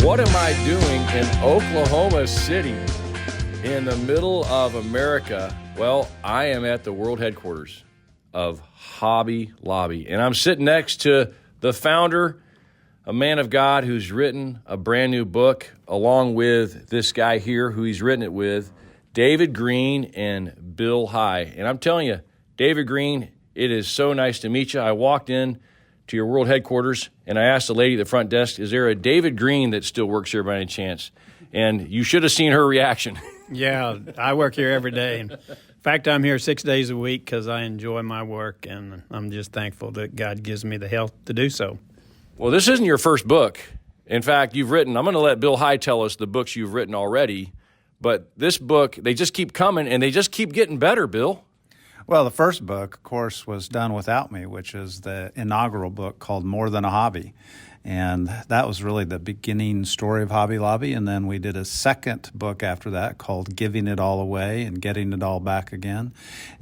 What am I doing in Oklahoma City in the middle of America? Well, I am at the world headquarters of Hobby Lobby, and I'm sitting next to the founder, a man of God who's written a brand new book, along with this guy here who he's written it with, David Green and Bill High. And I'm telling you, David Green, it is so nice to meet you. I walked in to your world headquarters, and I asked the lady at the front desk, is there a David Green that still works here by any chance? And you should have seen her reaction. Yeah, I work here every day. In fact, I'm here 6 days a week because I enjoy my work, and I'm just thankful that God gives me the health to do so. Well, this isn't your first book. In fact, I'm going to let Bill High tell us the books you've written already, but this book, they just keep coming, and they just keep getting better, Bill. Well, the first book, of course, was done without me, which is the inaugural book called More Than a Hobby. And that was really the beginning story of Hobby Lobby. And then we did a second book after that called Giving It All Away and Getting It All Back Again.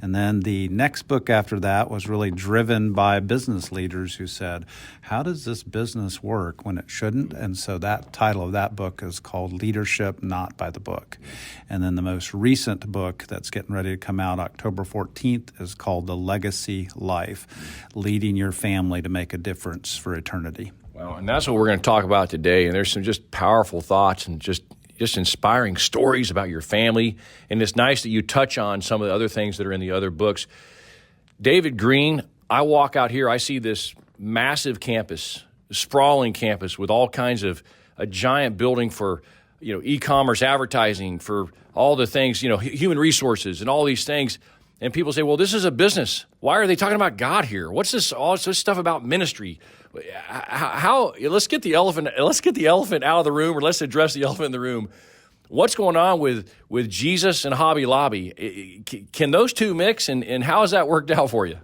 And then the next book after that was really driven by business leaders who said, how does this business work when it shouldn't? And so that title of that book is called Leadership Not by the Book. And then the most recent book that's getting ready to come out October 14th is called The Legacy Life, Leading Your Family to Make a Difference for Eternity. Well, and that's what we're going to talk about today. And there's some just powerful thoughts and just inspiring stories about your family. And it's nice that you touch on some of the other things that are in the other books. David Green, I walk out here, I see this massive campus, sprawling campus with all kinds of a giant building for, e-commerce advertising, for all the things, human resources and all these things. And people say, well, this is a business. Why are they talking about God here? What's this, all this stuff about ministry? How let's get the elephant out of the room, or let's address the elephant in the room. What's going on with Jesus and Hobby Lobby? Can those two mix, and how has that worked out for you?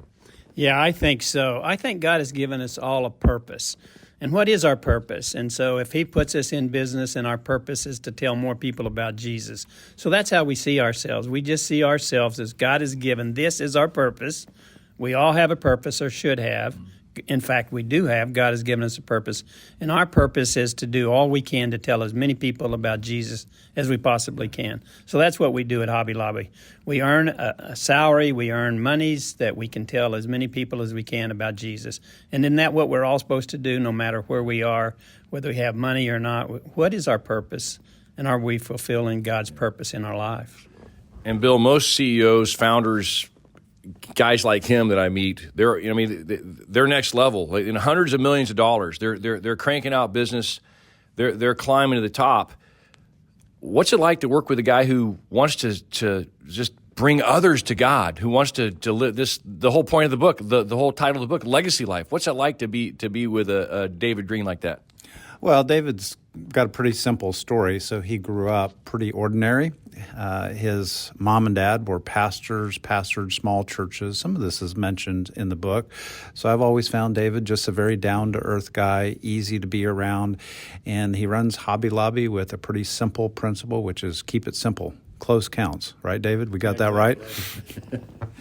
Yeah, I think so. I think God has given us all a purpose. And what is our purpose? And so if he puts us in business, and our purpose is to tell more people about Jesus. So that's how we see ourselves. We just see ourselves as God has given. This is our purpose. We all have a purpose, or should have. In fact, we do have. God has given us a purpose. And our purpose is to do all we can to tell as many people about Jesus as we possibly can. So that's what we do at Hobby Lobby. We earn a salary. We earn monies that we can tell as many people as we can about Jesus. And isn't that what we're all supposed to do, no matter where we are, whether we have money or not? What is our purpose? And are we fulfilling God's purpose in our life? And Bill, most CEOs, founders, guys like him that I meet, they're next level, like in hundreds of millions of dollars. They're cranking out business. They're climbing to the top. What's it like to work with a guy who wants to just bring others to God, who wants to live this? The whole point of the book, the whole title of the book, Legacy Life. What's it like to be with a David Green like that? Well, David's got a pretty simple story. So he grew up pretty ordinary. His mom and dad were pastors, pastored small churches. Some of this is mentioned in the book. So I've always found David just a very down-to-earth guy, easy to be around. And he runs Hobby Lobby with a pretty simple principle, which is keep it simple. Close counts. Right, David? We got that right?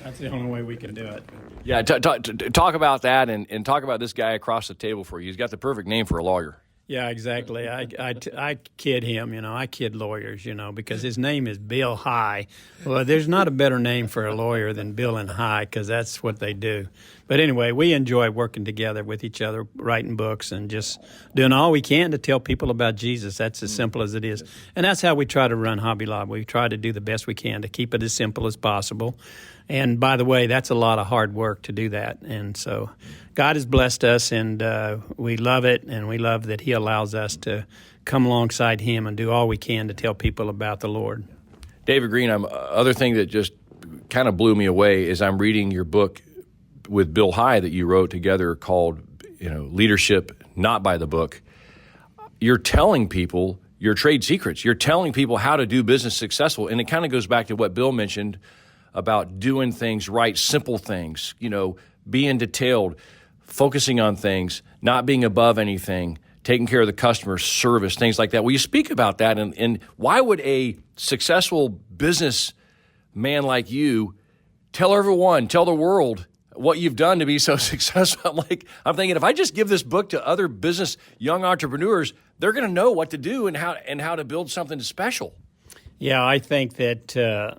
That's the only way we can do it. Yeah, talk about that and talk about this guy across the table for you. He's got the perfect name for a lawyer. Yeah, exactly. I kid him, I kid lawyers, because his name is Bill High. Well, there's not a better name for a lawyer than Bill and High, because that's what they do. But anyway, we enjoy working together with each other, writing books and just doing all we can to tell people about Jesus. That's as simple as it is. And that's how we try to run Hobby Lobby. We try to do the best we can to keep it as simple as possible. And by the way, that's a lot of hard work to do that. And so God has blessed us, and we love it, and we love that he allows us to come alongside him and do all we can to tell people about the Lord. David Green, other thing that just kind of blew me away is I'm reading your book with Bill High that you wrote together called, Leadership Not by the Book. You're telling people your trade secrets. You're telling people how to do business successful. And it kind of goes back to what Bill mentioned about doing things right, simple things, being detailed, focusing on things, not being above anything, taking care of the customer, service, things like that. Will you speak about that? And why would a successful business man like you tell the world what you've done to be so successful. I'm thinking, if I just give this book to other business young entrepreneurs, they're going to know what to do and how to build something special. Yeah, I think that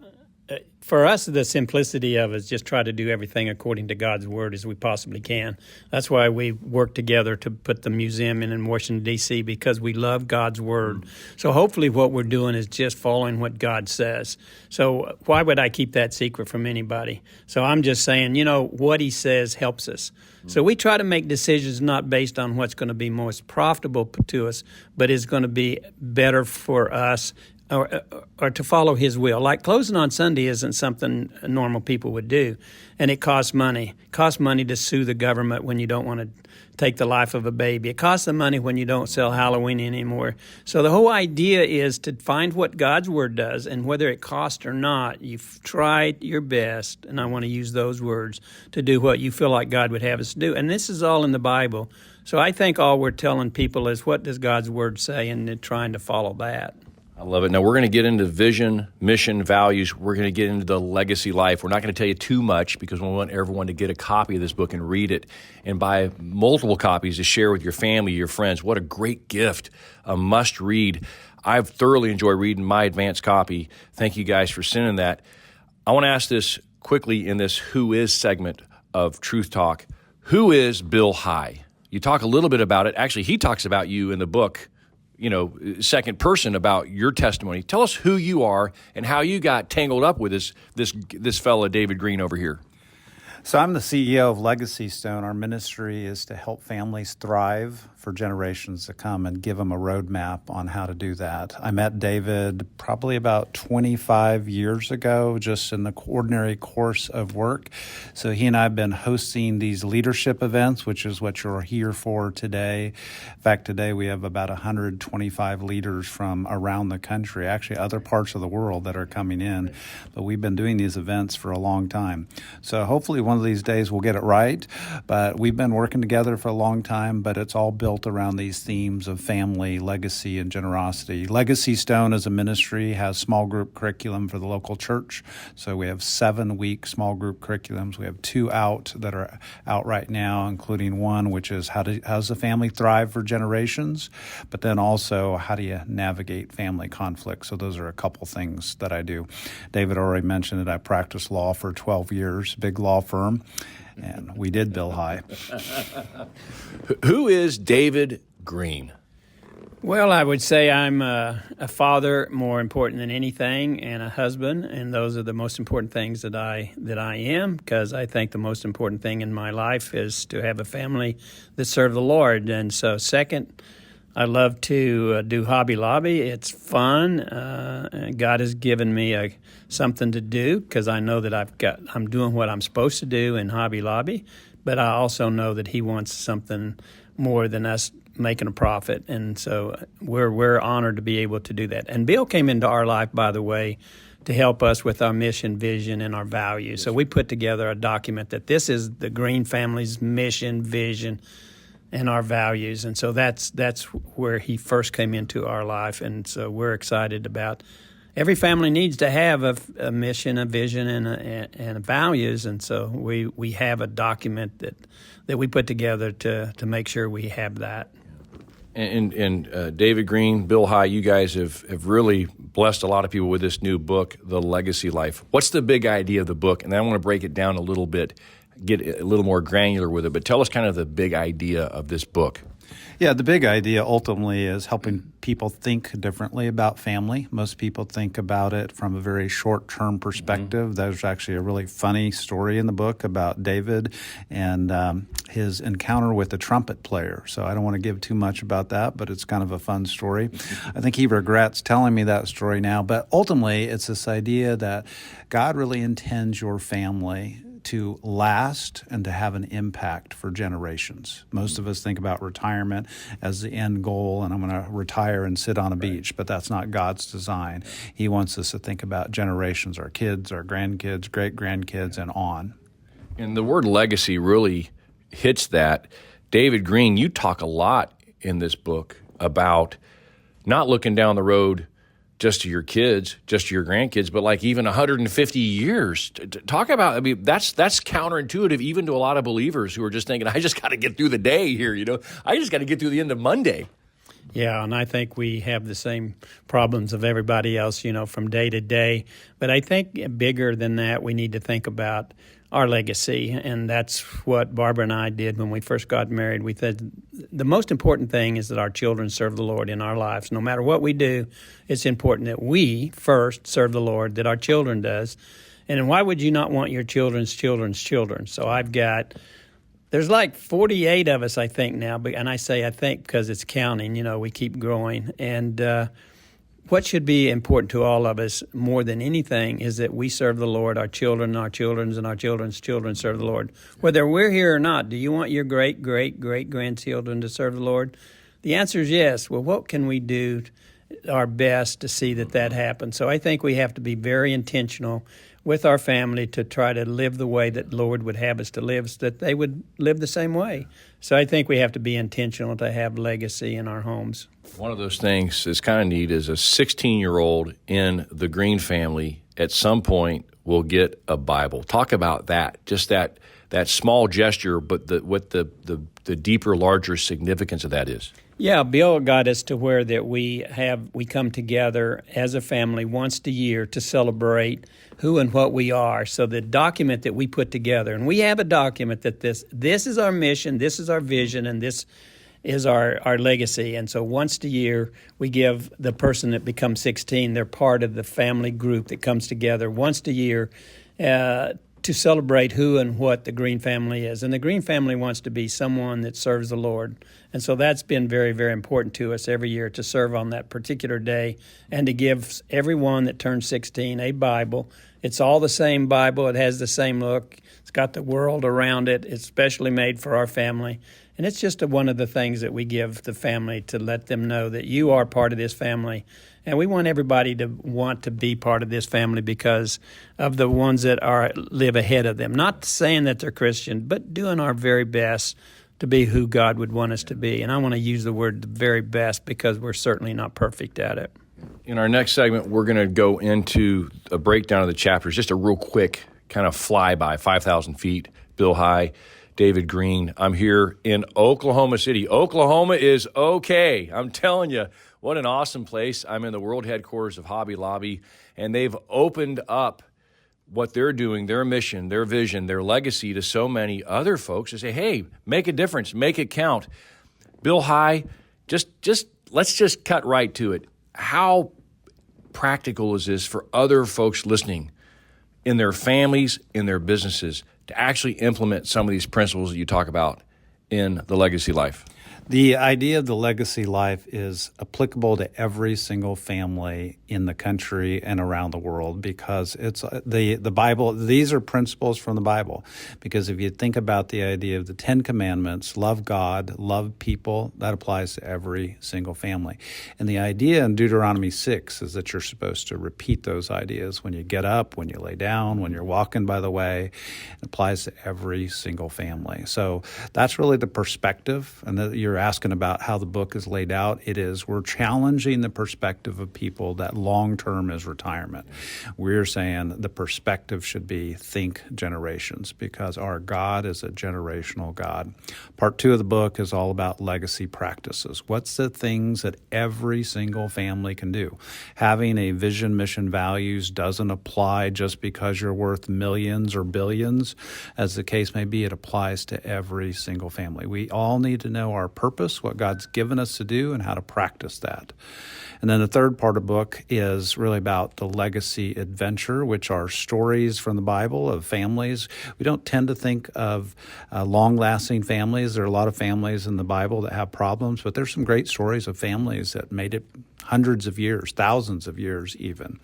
for us, the simplicity of it is just try to do everything according to God's Word as we possibly can. That's why we work together to put the museum in Washington, D.C., because we love God's Word. So hopefully what we're doing is just following what God says. So why would I keep that secret from anybody? So I'm just saying, what He says helps us. So we try to make decisions not based on what's going to be most profitable to us, but is going to be better for us, or to follow His will. Like closing on Sunday isn't something normal people would do, and it costs money. It costs money to sue the government when you don't want to take the life of a baby. It costs them money when you don't sell Halloween anymore. So the whole idea is to find what God's Word does, and whether it costs or not, you've tried your best, and I want to use those words, to do what you feel like God would have us do. And this is all in the Bible. So I think all we're telling people is, what does God's Word say, and they're trying to follow that. I love it. Now, we're going to get into vision, mission, values. We're going to get into the legacy life. We're not going to tell you too much because we want everyone to get a copy of this book and read it, and buy multiple copies to share with your family, your friends. What a great gift, a must read. I've thoroughly enjoyed reading my advanced copy. Thank you guys for sending that. I want to ask this quickly in this Who Is segment of Truth Talk. Who is Bill High? You talk a little bit about it. Actually, he talks about you in the book, second person, about your testimony. Tell us who you are and how you got tangled up with this fella, David Green, over here. So I'm the CEO of Legacy Stone. Our ministry is to help families thrive for generations to come and give them a roadmap on how to do that. I met David probably about 25 years ago, just in the ordinary course of work. So he and I have been hosting these leadership events, which is what you're here for today. In fact, today we have about 125 leaders from around the country, actually other parts of the world, that are coming in. But we've been doing these events for a long time. So hopefully one of these days we'll get it right. But we've been working together for a long time, but it's all built around these themes of family, legacy, and generosity. Legacy Stone as a ministry has small group curriculum for the local church. So we have 7-week small group curriculums. We have 2 out that are out right now, including one which is how does a family thrive for generations, but then also how do you navigate family conflict. So those are a couple things that I do. David already mentioned that I practiced law for 12 years, big law firm. And we did Bill High. Who is David Green? Well, I would say I'm a father, more important than anything, and a husband, and those are the most important things that I am, because I think the most important thing in my life is to have a family that serve the Lord. And so second, I love to do Hobby Lobby. It's fun. God has given me something to do, because I know that I'm doing what I'm supposed to do in Hobby Lobby, but I also know that He wants something more than us making a profit, and so we're honored to be able to do that. And Bill came into our life, by the way, to help us with our mission, vision, and our values. So we put together a document that this is the Green family's mission, vision, and our values. And so that's where he first came into our life. And so we're excited about every family needs to have a mission, a vision, and values. And so we have a document that we put together to make sure we have that. And David Green, Bill High, you guys have really blessed a lot of people with this new book, The Legacy Life. What's the big idea of the book? And then I want to break it down a little bit, get a little more granular with it. But tell us kind of the big idea of this book. Yeah, the big idea ultimately is helping people think differently about family. Most people think about it from a very short-term perspective. Mm-hmm. There's actually a really funny story in the book about David and his encounter with the trumpet player. So I don't want to give too much about that, but it's kind of a fun story. I think he regrets telling me that story now. But ultimately, it's this idea that God really intends your family to last and to have an impact for generations. Most of us think about retirement as the end goal, and I'm going to retire and sit on a beach, but that's not God's design. He wants us to think about generations, our kids, our grandkids, great-grandkids, and on. And the word legacy really hits that. David Green, you talk a lot in this book about not looking down the road just to your kids, just to your grandkids, but like even 150 years. Talk about, I mean, that's counterintuitive even to a lot of believers who are just thinking, I just got to get through the day here, I just got to get through the end of Monday. Yeah, and I think we have the same problems of everybody else, from day to day. But I think bigger than that, we need to think about our legacy, and that's what Barbara and I did when we first got married. We said the most important thing is that our children serve the Lord in our lives. No matter what we do, it's important that we first serve the Lord, that our children does. And why would you not want your children's children's children? So there's like 48 of us, I think, now, and I say I think because it's counting. We keep growing. And what should be important to all of us more than anything is that we serve the Lord, our children, our children's, and our children's children serve the Lord. Whether we're here or not, do you want your great-great-great-grandchildren to serve the Lord? The answer is yes. Well, what can we do our best to see that happens? So I think we have to be very intentional with our family to try to live the way that the Lord would have us to live, so that they would live the same way. So I think we have to be intentional to have legacy in our homes. One of those things that's kind of neat is a 16-year-old in the Green family at some point will get a Bible. Talk about that, just that small gesture, but what the deeper, larger significance of that is. Yeah, Bill got us to where that we come together as a family once a year to celebrate who and what we are. So the document that we put together, and we have a document that this is our mission, this is our vision, and this is our legacy. And so once a year, we give the person that becomes 16, they're part of the family group that comes together once a year to celebrate who and what the Green family is. And the Green family wants to be someone that serves the Lord. And so that's been very, very important to us every year, to serve on that particular day and to give everyone that turns 16 a Bible. It's all the same Bible. It has the same look. It's got the world around it. It's specially made for our family. And it's just one of the things that we give the family to let them know that you are part of this family. And we want everybody to want to be part of this family because of the ones that live ahead of them. Not saying that they're Christian, but doing our very best to be who God would want us to be. And I want to use the word the very best because we're certainly not perfect at it. In our next segment, we're going to go into a breakdown of the chapters, just a real quick kind of flyby, 5,000 feet, Bill High, David Green. I'm here in Oklahoma City. Oklahoma is okay. I'm telling you, what an awesome place. I'm in the world headquarters of Hobby Lobby, and they've opened up what they're doing, their mission, their vision, their legacy to so many other folks to say, hey, make a difference, make it count. Bill High, let's just cut right to it. How practical is this for other folks listening in their families, in their businesses, to actually implement some of these principles that you talk about in the legacy life? The idea of the legacy life is applicable to every single family in the country and around the world because it's the Bible. These are principles from the Bible. Because if you think about the idea of the 10 Commandments, love God, love people, that applies to every single family. And the idea in Deuteronomy 6 is that you're supposed to repeat those ideas when you get up, when you lay down, when you're walking by the way. It applies to every single family. So that's really the perspective, and that you're asking about how the book is laid out. We're challenging the perspective of people that long-term is retirement. We're saying the perspective should be think generations because our God is a generational God. Part 2 of the book is all about legacy practices. What's the things that every single family can do? Having a vision, mission, values doesn't apply just because you're worth millions or billions. As the case may be, it applies to every single family. We all need to know our purpose, what God's given us to do, and how to practice that. And then the third part of the book is really about the legacy adventure, which are stories from the Bible of families. We don't tend to think of long-lasting families. There are a lot of families in the Bible that have problems, but there's some great stories of families that made it hundreds of years, thousands of years even.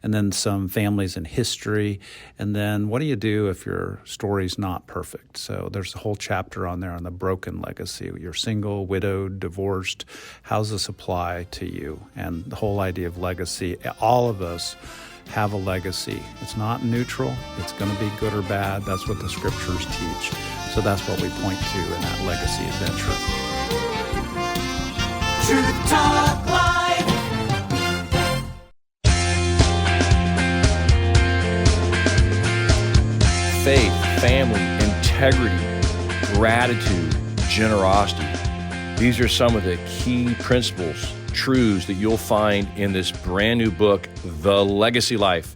And then some families in history. And then what do you do if your story's not perfect? So there's a whole chapter on there on the broken legacy. You're single, widowed, divorced. How does this apply to you? And the whole idea of legacy, all of us have a legacy. It's not neutral. It's going to be good or bad. That's what the scriptures teach. So that's what we point to in that legacy adventure. Truth Talk Live. integrity, gratitude, generosity. These are some of the key principles, truths that you'll find in this brand new book, The Legacy Life,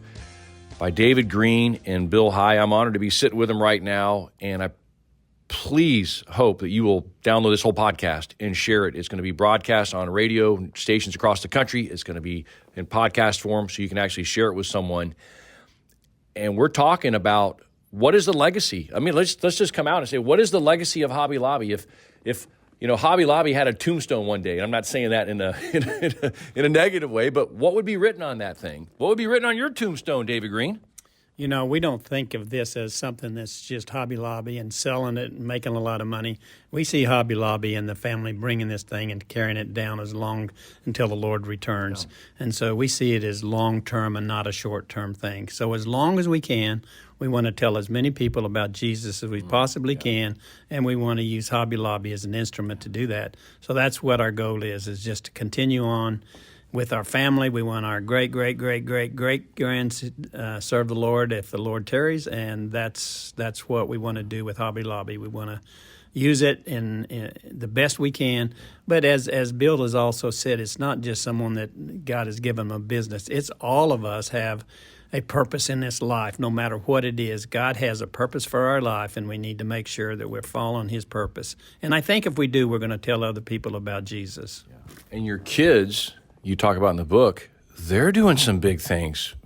by David Green and Bill High. I'm honored to be sitting with them right now, and I please hope that you will download this whole podcast and share it. It's going to be broadcast on radio stations across the country. It's going to be in podcast form, so you can actually share it with someone. And we're talking about what is the legacy. I mean, let's just come out and say, what is the legacy of Hobby Lobby? If you know, Hobby Lobby had a tombstone one day, and I'm not saying that in a negative way, but what would be written on that thing? What would be written on your tombstone, David Green? You know, we don't think of this as something that's just Hobby Lobby and selling it and making a lot of money. We see Hobby Lobby and the family bringing this thing and carrying it down as long until the Lord returns. Yeah. And so we see it as long-term and not a short-term thing. So as long as we can, we want to tell as many people about Jesus as we possibly can, and we want to use Hobby Lobby as an instrument to do that. So that's what our goal is just to continue on with our family. We want our great-great-great-great-grands serve the Lord if the Lord tarries, and that's what we want to do with Hobby Lobby. We want to use it in the best we can. But as Bill has also said, it's not just someone that God has given them a business. It's all of us have a purpose in this life, no matter what it is. God has a purpose for our life, and we need to make sure that we're following His purpose. And I think if we do, we're going to tell other people about Jesus. Yeah. And your kids, you talk about in the book, they're doing some big things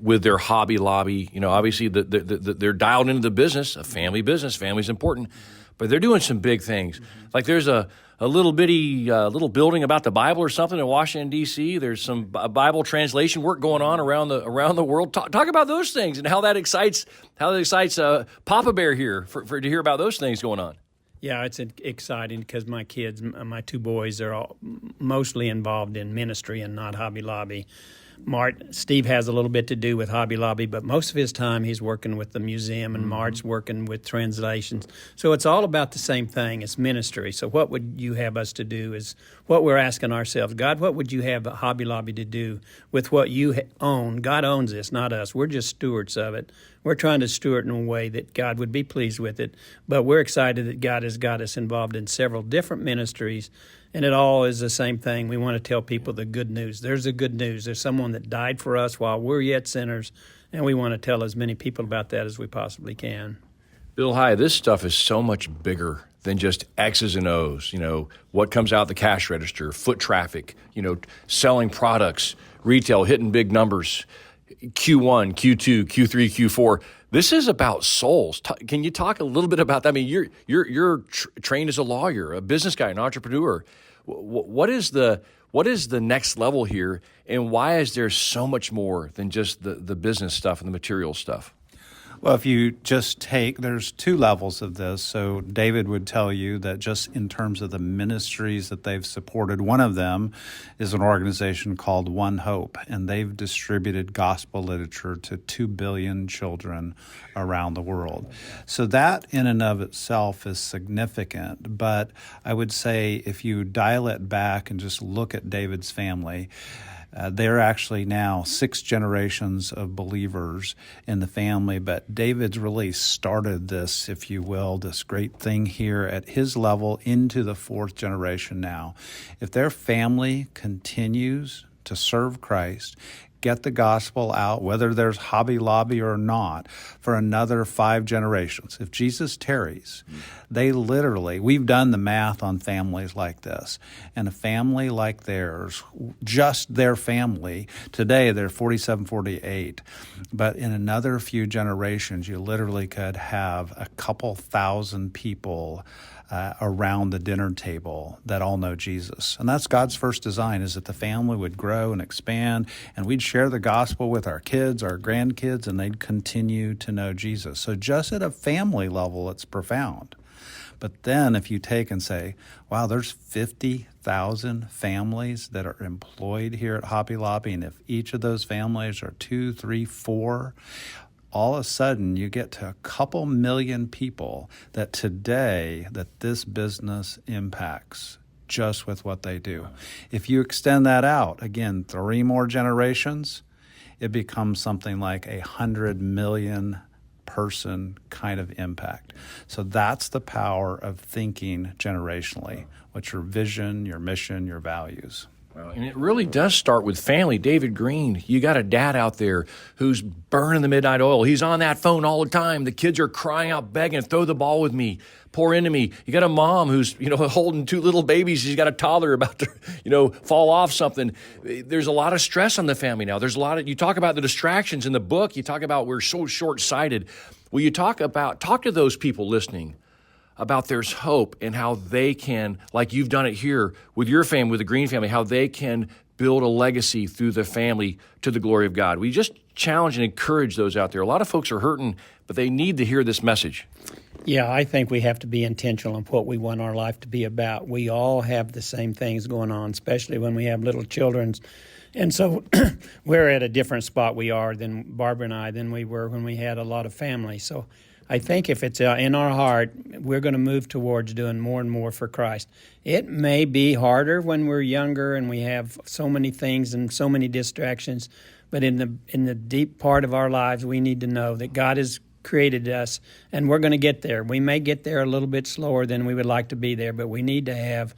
with their Hobby Lobby. You know, obviously they're dialed into the business, a family business. Family's important, but they're doing some big things. Like there's a little bitty little building about the Bible or something in Washington, D.C. There's some Bible translation work going on around the world. Talk about those things and how that excites Papa Bear here for to hear about those things going on. Yeah, it's exciting because my kids, my two boys, are all mostly involved in ministry and not Hobby Lobby. Steve has a little bit to do with Hobby Lobby, but most of his time he's working with the museum, and Mart's working with translations. So it's all about the same thing. It's ministry. So what would you have us to do is what we're asking ourselves. God, what would you have Hobby Lobby to do with what you own? God owns this, not us. We're just stewards of it. We're trying to steward in a way that God would be pleased with it. But we're excited that God has got us involved in several different ministries, and it all is the same thing. We want to tell people the good news. There's the good news. There's someone that died for us while we're yet sinners, and we want to tell as many people about that as we possibly can. Bill High, this stuff is so much bigger than just X's and O's. You know, what comes out the cash register, foot traffic, you know, selling products, retail, hitting big numbers, Q1, Q2, Q3, Q4. This is about souls. Can you talk a little bit about that? I mean, you're trained as a lawyer, a business guy, an entrepreneur. What is the next level here, and why is there so much more than just the business stuff and the material stuff? Well, if you just there's two levels of this. So David would tell you that just in terms of the ministries that they've supported, one of them is an organization called One Hope, and they've distributed gospel literature to 2 billion children around the world. So that in and of itself is significant. But I would say if you dial it back and just look at David's family, they're actually now 6 generations of believers in the family, but David's really started this, if you will, this great thing here at his level into the 4th generation now. If their family continues to serve Christ, get the gospel out, whether there's Hobby Lobby or not, for another 5 generations. If Jesus tarries, they literally, we've done the math on families like this, and a family like theirs, just their family, today they're 47, 48, but in another few generations, you literally could have a couple thousand people around the dinner table that all know Jesus. And that's God's first design, is that the family would grow and expand, and we'd share the gospel with our kids, our grandkids, and they'd continue to know Jesus. So just at a family level, it's profound. But then if you take and say, wow, there's 50,000 families that are employed here at Hobby Lobby, and if each of those families are 2, 3, 4, all of a sudden you get to a couple million people that today that this business impacts just with what they do. If you extend that out, again, 3 more generations, it becomes something like 100 million person kind of impact. So that's the power of thinking generationally. What's your vision, your mission, your values? Well, and it really does start with family. David Green, you got a dad out there who's burning the midnight oil. He's on that phone all the time. The kids are crying out, begging, throw the ball with me, pour into me. You got a mom who's, holding two little babies. She's got a toddler about to, fall off something. There's a lot of stress on the family now. There's a lot of, you talk about the distractions in the book. You talk about we're so short-sighted. Well, you talk to those people listening about there's hope and how they can, like you've done it here with your family, with the Green family, how they can build a legacy through the family to the glory of God. We just challenge and encourage those out there. A lot of folks are hurting, but they need to hear this message. Yeah, I think we have to be intentional in what we want our life to be about. We all have the same things going on, especially when we have little children. And so we're at a different spot Barbara and I, than we were when we had a lot of family. So I think if it's in our heart, we're going to move towards doing more and more for Christ. It may be harder when we're younger and we have so many things and so many distractions, but in the deep part of our lives, we need to know that God has created us, and we're going to get there. We may get there a little bit slower than we would like to be there, but we need to have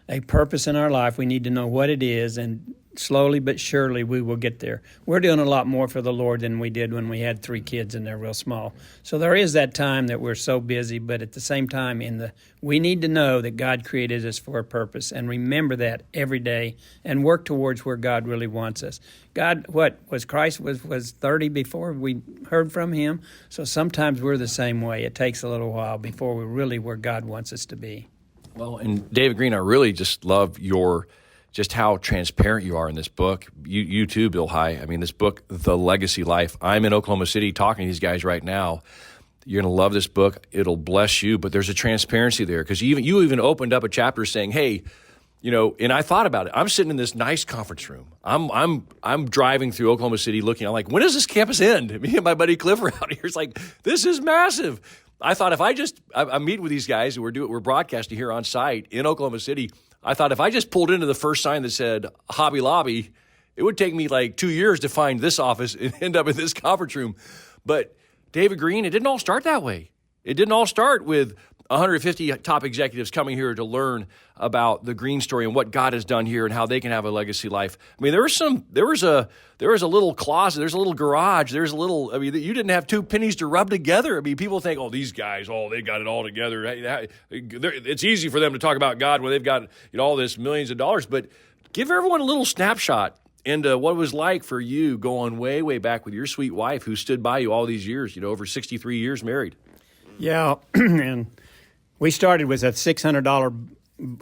a purpose in our life. We need to know what it is, and slowly but surely we will get there. We're doing a lot more for the Lord than we did when we had 3 kids and they're real small. So there is that time that we're so busy, but at the same time, we need to know that God created us for a purpose, and remember that every day and work towards where God really wants us. God, Christ was 30 before we heard from him. So sometimes we're the same way. It takes a little while before we're really where God wants us to be. Well, and David Green, I really just love just how transparent you are in this book. You too, Bill High. I mean, this book, The Legacy Life. I'm in Oklahoma City talking to these guys right now. You're going to love this book. It'll bless you, but there's a transparency there because you even opened up a chapter saying, hey, and I thought about it. I'm sitting in this nice conference room. I'm driving through Oklahoma City looking. I'm like, when does this campus end? Me and my buddy Cliff are out here. It's like, this is massive. I thought if I meet with these guys, we're broadcasting here on site in Oklahoma City. I thought if I just pulled into the first sign that said Hobby Lobby, it would take me like 2 years to find this office and end up in this conference room. But David Green, it didn't all start that way. It didn't all start with 150 top executives coming here to learn about the Green story and what God has done here and how they can have a legacy life. I mean, there was a little closet, there's a little garage, you didn't have 2 pennies to rub together. I mean, people think, these guys, they got it all together. It's easy for them to talk about God when they've got all this millions of dollars. But give everyone a little snapshot into what it was like for you going way, way back with your sweet wife who stood by you all these years, over 63 years married. Yeah, and we started with a $600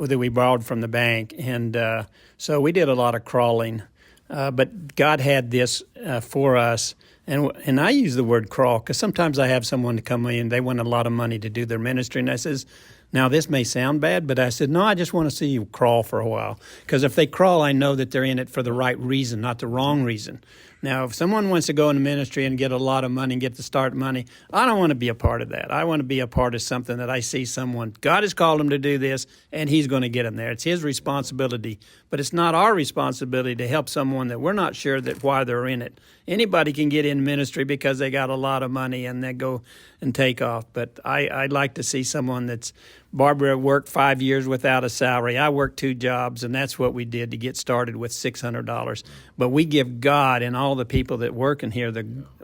that we borrowed from the bank, and so we did a lot of crawling. But God had this for us, and I use the word crawl because sometimes I have someone to come in, they want a lot of money to do their ministry, and I says, now this may sound bad, but I said, no, I just want to see you crawl for a while, because if they crawl, I know that they're in it for the right reason, not the wrong reason. Now, if someone wants to go into ministry and get a lot of money and get to start money, I don't want to be a part of that. I want to be a part of something that I see someone, God has called him to do this, and he's going to get him there. It's his responsibility, but it's not our responsibility to help someone that we're not sure that why they're in it. Anybody can get in ministry because they got a lot of money and they go and take off, but I'd like to see someone that's, Barbara worked 5 years without a salary. I worked 2 jobs, and that's what we did to get started with $600. But we give God and all the people that work in here,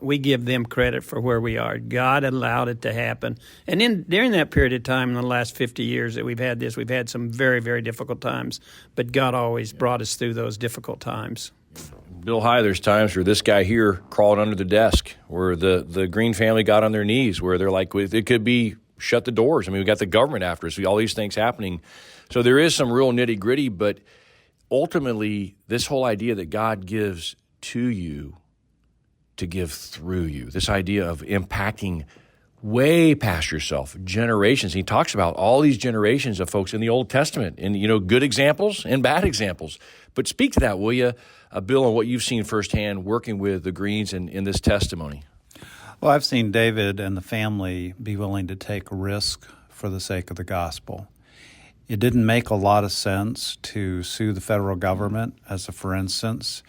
we give them credit for where we are. God allowed it to happen. And during that period of time in the last 50 years that we've had this, we've had some very, very difficult times. But God always brought us through those difficult times. Bill High, there's times where this guy here crawled under the desk, where the Green family got on their knees, where they're like, it could be shut the doors. I mean, we got the government after us. All these things happening. So there is some real nitty gritty, but ultimately this whole idea that God gives to you to give through you, this idea of impacting way past yourself, generations. He talks about all these generations of folks in the Old Testament and, good examples and bad examples. But speak to that, will you, Bill, on what you've seen firsthand working with the Greens in this testimony? Well, I've seen David and the family be willing to take risk for the sake of the gospel. It didn't make a lot of sense to sue the federal government, for instance,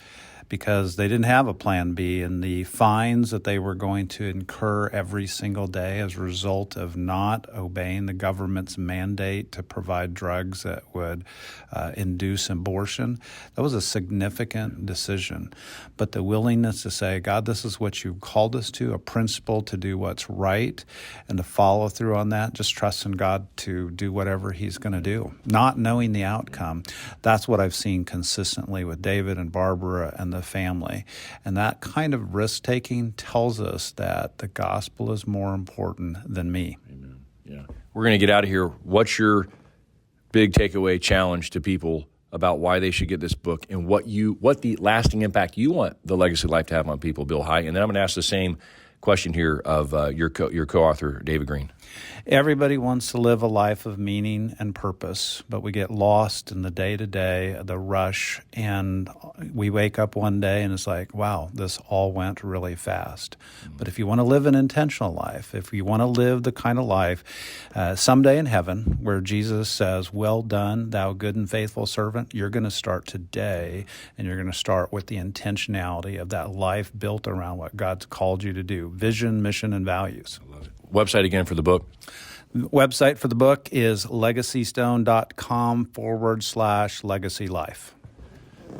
because they didn't have a plan B, and the fines that they were going to incur every single day as a result of not obeying the government's mandate to provide drugs that would induce abortion, that was a significant decision. But the willingness to say, God, this is what you've called us to, a principle to do what's right, and to follow through on that, just trusting God to do whatever he's going to do, not knowing the outcome. That's what I've seen consistently with David and Barbara and the family. And that kind of risk-taking tells us that the gospel is more important than me. Amen. Yeah. We're going to get out of here. What's your big takeaway challenge to people about why they should get this book, and what the lasting impact you want the Legacy Life to have on people, Bill High? And then I'm going to ask the same question here of your co-author, David Green. Everybody wants to live a life of meaning and purpose, but we get lost in the day-to-day, the rush, and we wake up one day and it's like, wow, this all went really fast. But if you want to live an intentional life, if you want to live the kind of life someday in heaven where Jesus says, well done, thou good and faithful servant, you're going to start today, and you're going to start with the intentionality of that life built around what God's called you to do, vision, mission, and values. I love it. Website again for the book? Website for the book is legacystone.com/legacylife.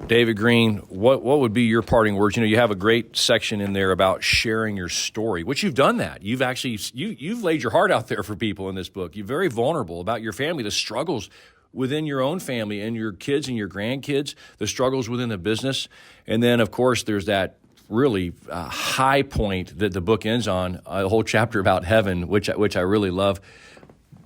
David Green, what would be your parting words? You have a great section in there about sharing your story, which you've done that. You've actually, you've laid your heart out there for people in this book. You're very vulnerable about your family, the struggles within your own family and your kids and your grandkids, the struggles within the business. And then, of course, there's that really high point that the book ends on, a whole chapter about heaven, which I really love.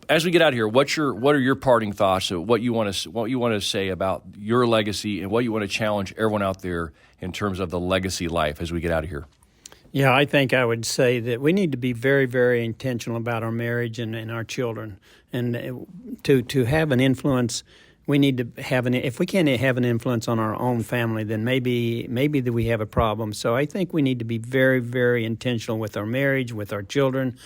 As we get out of here, what are your parting thoughts of what you want to say about your legacy and what you want to challenge everyone out there in terms of the legacy life as we get out of here? Yeah, I think I would say that we need to be very, very intentional about our marriage and our children, and to have an influence. We need to have if we can't have an influence on our own family, then maybe that we have a problem. So I think we need to be very, very intentional with our marriage, with our children.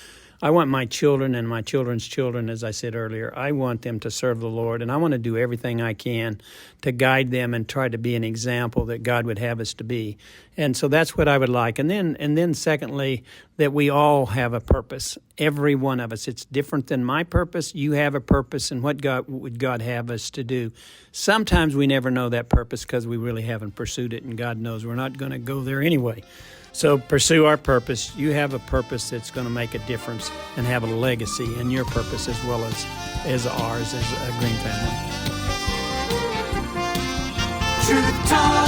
I want my children and my children's children, as I said earlier, I want them to serve the Lord, and I want to do everything I can to guide them and try to be an example that God would have us to be. And so that's what I would like. And then secondly, that we all have a purpose, every one of us. It's different than my purpose. You have a purpose, and what would God have us to do? Sometimes we never know that purpose because we really haven't pursued it, and God knows we're not going to go there anyway. So pursue our purpose. You have a purpose that's going to make a difference and have a legacy in your purpose as well as ours as a Green family. Truth Talk.